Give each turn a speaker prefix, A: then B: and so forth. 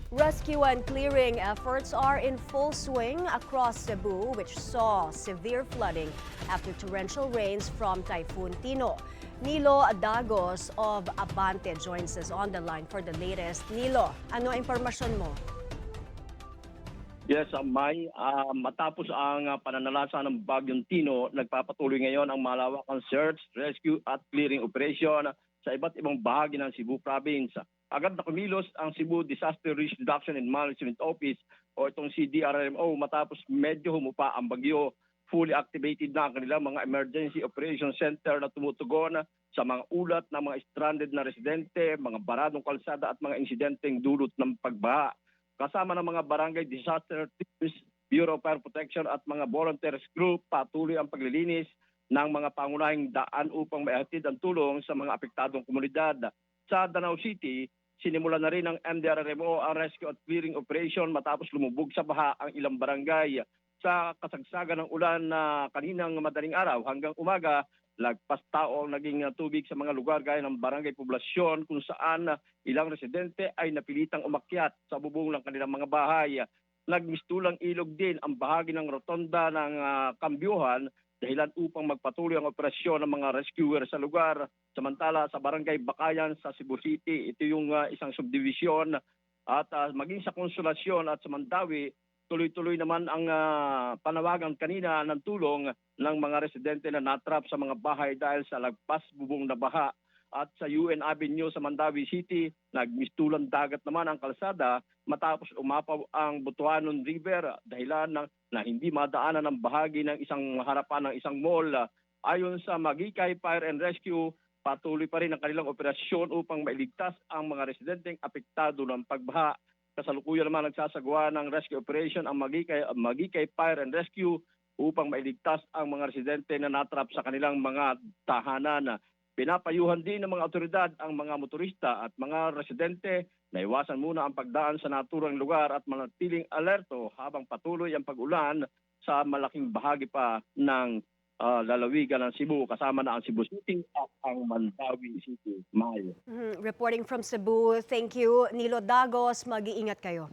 A: Rescue and clearing efforts are in full swing across Cebu, which saw severe flooding after torrential rains from Typhoon Tino. Nilo Dagos of Abante joins us on the line for the latest. Nilo, ano impormasyon mo?
B: Yes, May. Matapos ang pananalasa ng Bagyong Tino, nagpapatuloy ngayon ang malawakang search, rescue at clearing operation sa iba't ibang bahagi ng Cebu Province. Agad na kumilos ang Cebu Disaster Risk Reduction and Management Office o itong CDRMO matapos medyo humupa ang bagyo. Fully activated na ang kanilang mga Emergency Operation Center na tumutugon sa mga ulat ng mga stranded na residente, mga baradong kalsada at mga insidenteng dulot ng pagbaha. Kasama ng mga barangay disaster teams, Bureau of Fire Protection at mga volunteers group, patuloy ang paglilinis ng mga pangunahing daan upang maihatid ang tulong sa mga apektadong komunidad. Sa Danau City, sinimula na rin ng MDRRMO ang rescue at clearing operation matapos lumubog sa baha ang ilang barangay. Sa kasagsagan ng ulan na kaninang madaling araw hanggang umaga, lagpas tao ang naging tubig sa mga lugar gaya ng barangay poblasyon kung saan ilang residente ay napilitang umakyat sa bubong ng kanilang mga bahay. Nagmistulang ilog din ang bahagi ng rotonda ng Kambyuhan dahilan upang magpatuloy ang operasyon ng mga rescuer sa lugar. Samantala sa barangay Bakayan sa Cebu City, ito yung isang subdivision at maging sa Konsolasyon at sa Mandawi, tuloy-tuloy naman ang panawagan kanina ng tulong ng mga residente na natrap sa mga bahay dahil sa lagpas bubong na baha. At sa UN Avenue sa Mandawi City, nagmistulang dagat naman ang kalsada matapos umapaw ang Butuanon River dahilan na hindi madaanan ng bahagi ng isang harapan ng isang mall. Ayon sa Magikay Fire and Rescue, patuloy pa rin ang kanilang operasyon upang mailigtas ang mga residenteng apektado ng pagbaha. Kasalukuyan naman nagsasagawa ng rescue operation ang Magikay Fire and Rescue upang mailigtas ang mga residente na natrap sa kanilang mga tahanan. Pinapayuhan din ng mga otoridad ang mga motorista at mga residente na iwasan muna ang pagdaan sa naturang lugar at manatiling alerto habang patuloy ang pag-ulan sa malaking bahagi pa ng lalawigan ng Cebu, kasama na ang Cebu City at ang Mandawi City. Mayo.
A: Reporting from Cebu, thank you. Nilo Dagos, mag-iingat kayo.